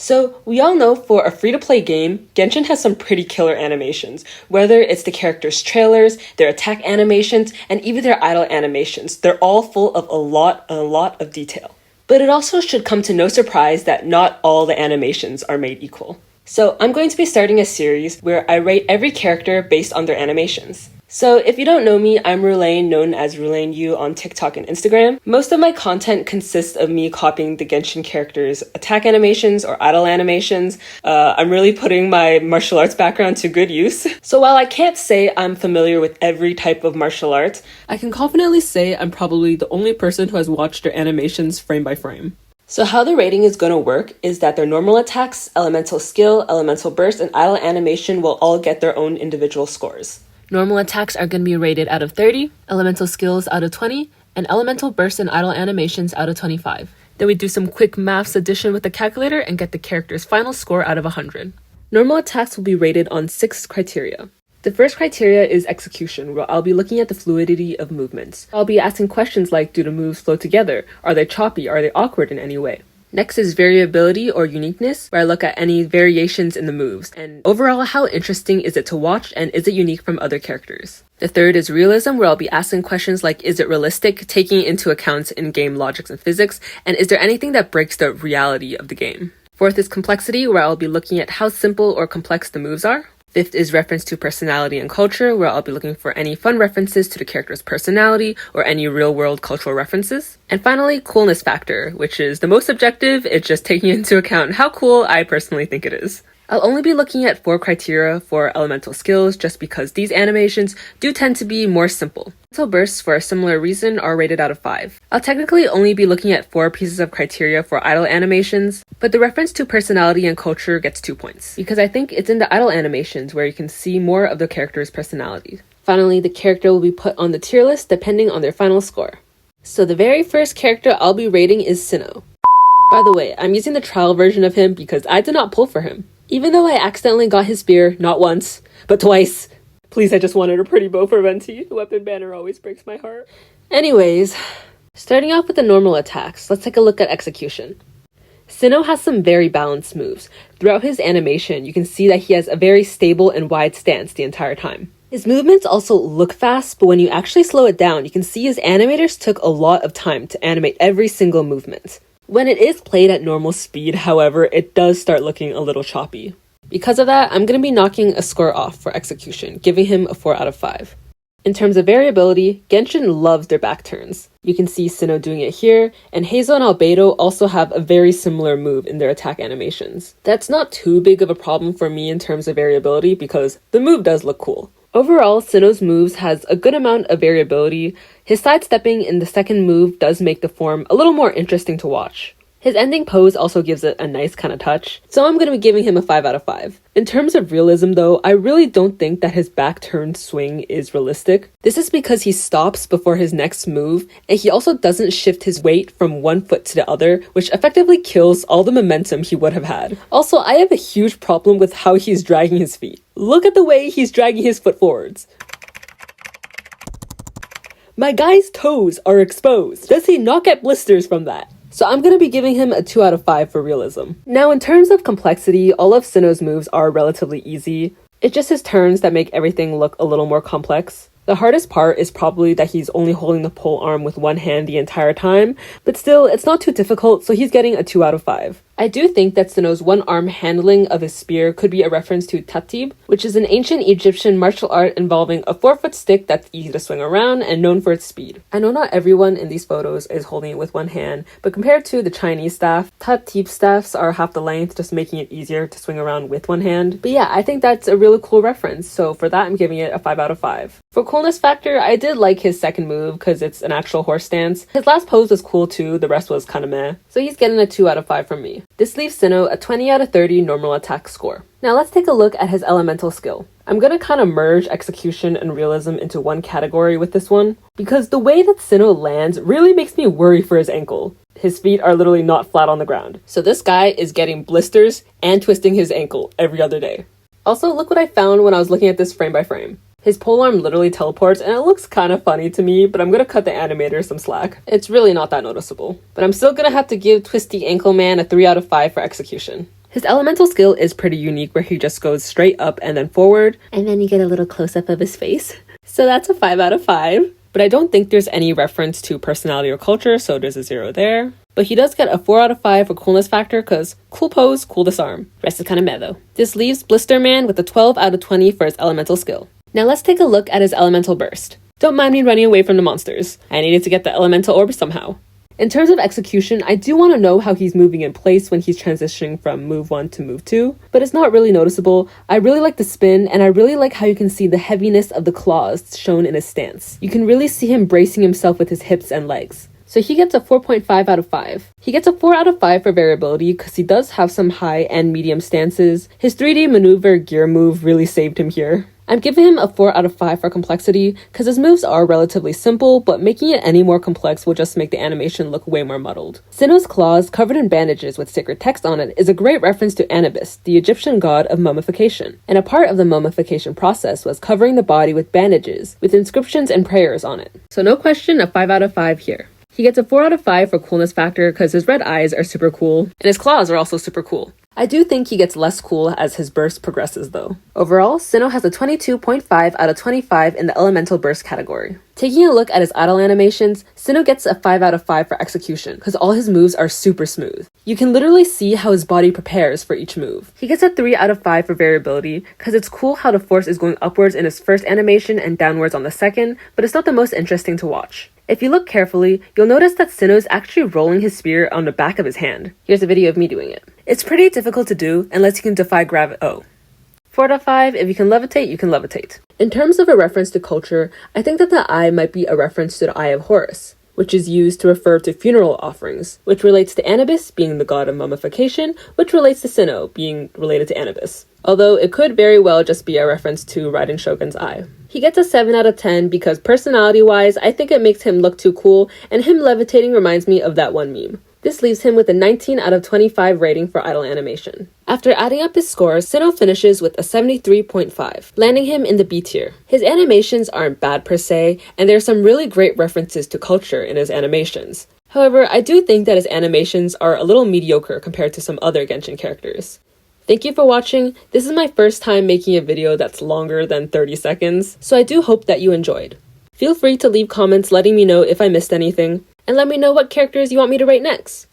So, we all know for a free-to-play game, Genshin has some pretty killer animations. Whether it's the characters' trailers, their attack animations, and even their idle animations, they're all full of a lot of detail. But it also should come to no surprise that not all the animations are made equal. So, I'm going to be starting a series where I rate every character based on their animations. So if you don't know me, I'm Rulaine, known as RulaineU on TikTok and Instagram. Most of my content consists of me copying the Genshin characters' attack animations or idle animations. I'm really putting my martial arts background to good use. So while I can't say I'm familiar with every type of martial arts, I can confidently say I'm probably the only person who has watched their animations frame by frame. So how the rating is going to work is that their normal attacks, elemental skill, elemental burst, and idle animation will all get their own individual scores. Normal attacks are going to be rated out of 30, elemental skills out of 20, and elemental bursts and idle animations out of 25. Then we do some quick maths addition with the calculator and get the character's final score out of 100. Normal attacks will be rated on 6 criteria. The first criteria is execution, where I'll be looking at the fluidity of movements. I'll be asking questions like, do the moves flow together? Are they choppy? Are they awkward in any way? Next is variability or uniqueness, where I look at any variations in the moves, and overall how interesting is it to watch and is it unique from other characters. The third is realism, where I'll be asking questions like, is it realistic, taking into account in-game logics and physics, and is there anything that breaks the reality of the game? Fourth is complexity, where I'll be looking at how simple or complex the moves are. Fifth is reference to personality and culture, where I'll be looking for any fun references to the character's personality or any real-world cultural references. And finally, coolness factor, which is the most subjective. It's just taking into account how cool I personally think it is. I'll only be looking at 4 criteria for elemental skills just because these animations do tend to be more simple. Elemental bursts, for a similar reason, are rated out of 5. I'll technically only be looking at 4 pieces of criteria for idle animations, but the reference to personality and culture gets 2 points, because I think it's in the idle animations where you can see more of the character's personality. Finally, the character will be put on the tier list depending on their final score. So the very first character I'll be rating is Cyno. By the way, I'm using the trial version of him because I did not pull for him. Even though I accidentally got his spear, not once, but twice. Please, I just wanted a pretty bow for Venti. The weapon banner always breaks my heart. Anyways, starting off with the normal attacks, let's take a look at execution. Cyno has some very balanced moves. Throughout his animation, you can see that he has a very stable and wide stance the entire time. His movements also look fast, but when you actually slow it down, you can see his animators took a lot of time to animate every single movement. When it is played at normal speed, however, it does start looking a little choppy. Because of that, I'm going to be knocking a score off for execution, giving him a 4 out of 5. In terms of variability, Genshin loves their back turns. You can see Cyno doing it here, and Hazel and Albedo also have a very similar move in their attack animations. That's not too big of a problem for me in terms of variability because the move does look cool. Overall, Cyno's moves has a good amount of variability. His sidestepping in the second move does make the form a little more interesting to watch. His ending pose also gives it a nice kind of touch, so I'm going to be giving him a 5 out of 5. In terms of realism though, I really don't think that his back turn swing is realistic. This is because he stops before his next move, and he also doesn't shift his weight from one foot to the other, which effectively kills all the momentum he would have had. Also, I have a huge problem with how he's dragging his feet. Look at the way he's dragging his foot forwards. My guy's toes are exposed. Does he not get blisters from that? So I'm going to be giving him a 2 out of 5 for realism. Now in terms of complexity, all of Cyno's moves are relatively easy. It's just his turns that make everything look a little more complex. The hardest part is probably that he's only holding the pole arm with one hand the entire time, but still, it's not too difficult, so he's getting a 2 out of 5. I do think that Cyno's one-arm handling of his spear could be a reference to Tatib, which is an ancient Egyptian martial art involving a 4-foot stick that's easy to swing around and known for its speed. I know not everyone in these photos is holding it with one hand, but compared to the Chinese staff, Tatib staffs are half the length, just making it easier to swing around with one hand. But yeah, I think that's a really cool reference, so for that I'm giving it a 5 out of 5. For coolness factor, I did like his second move because it's an actual horse stance. His last pose was cool too, the rest was kinda meh. So he's getting a 2 out of 5 from me. This leaves Cyno a 20 out of 30 normal attack score. Now let's take a look at his elemental skill. I'm gonna kinda merge execution and realism into one category with this one, because the way that Cyno lands really makes me worry for his ankle. His feet are literally not flat on the ground. So this guy is getting blisters and twisting his ankle every other day. Also, look what I found when I was looking at this frame by frame. His polearm literally teleports, and it looks kind of funny to me, but I'm gonna cut the animator some slack. It's really not that noticeable. But I'm still gonna have to give Twisty Ankle Man a 3 out of 5 for execution. His elemental skill is pretty unique where he just goes straight up and then forward, and then you get a little close-up of his face. So that's a 5 out of 5. But I don't think there's any reference to personality or culture, so there's a 0 there. But he does get a 4 out of 5 for coolness factor, because cool pose, cool disarm. Rest is kinda meh though. This leaves Blister Man with a 12 out of 20 for his elemental skill. Now let's take a look at his elemental burst. Don't mind me running away from the monsters. I needed to get the elemental orb somehow. In terms of execution, I do want to know how he's moving in place when he's transitioning from move 1 to move 2, but it's not really noticeable. I really like the spin, and I really like how you can see the heaviness of the claws shown in his stance. You can really see him bracing himself with his hips and legs. So he gets a 4.5 out of 5. He gets a 4 out of 5 for variability because he does have some high and medium stances. His 3D maneuver gear move really saved him here. I'm giving him a 4 out of 5 for complexity because his moves are relatively simple, but making it any more complex will just make the animation look way more muddled. Cyno's claws, covered in bandages with sacred text on it, is a great reference to Anubis, the Egyptian god of mummification. And a part of the mummification process was covering the body with bandages, with inscriptions and prayers on it. So no question, a 5 out of 5 here. He gets a 4 out of 5 for coolness factor because his red eyes are super cool, and his claws are also super cool. I do think he gets less cool as his burst progresses though. Overall, Cyno has a 22.5 out of 25 in the elemental burst category. Taking a look at his idle animations, Cyno gets a 5 out of 5 for execution because all his moves are super smooth. You can literally see how his body prepares for each move. He gets a 3 out of 5 for variability because it's cool how the force is going upwards in his first animation and downwards on the second, but it's not the most interesting to watch. If you look carefully, you'll notice that Cyno is actually rolling his spear on the back of his hand. Here's a video of me doing it. It's pretty difficult to do unless you can defy gravity. 4 out of 5, if you can levitate, you can levitate. In terms of a reference to culture, I think that the eye might be a reference to the Eye of Horus, which is used to refer to funeral offerings, which relates to Anubis being the god of mummification, which relates to Cyno being related to Anubis. Although it could very well just be a reference to Raiden Shogun's eye. He gets a 7 out of 10 because personality-wise, I think it makes him look too cool, and him levitating reminds me of that one meme. This leaves him with a 19 out of 25 rating for idle animation. After adding up his scores, Cyno finishes with a 73.5, landing him in the B tier. His animations aren't bad per se, and there are some really great references to culture in his animations. However, I do think that his animations are a little mediocre compared to some other Genshin characters. Thank you for watching. This is my first time making a video that's longer than 30 seconds, so I do hope that you enjoyed. Feel free to leave comments letting me know if I missed anything, and let me know what characters you want me to rate next.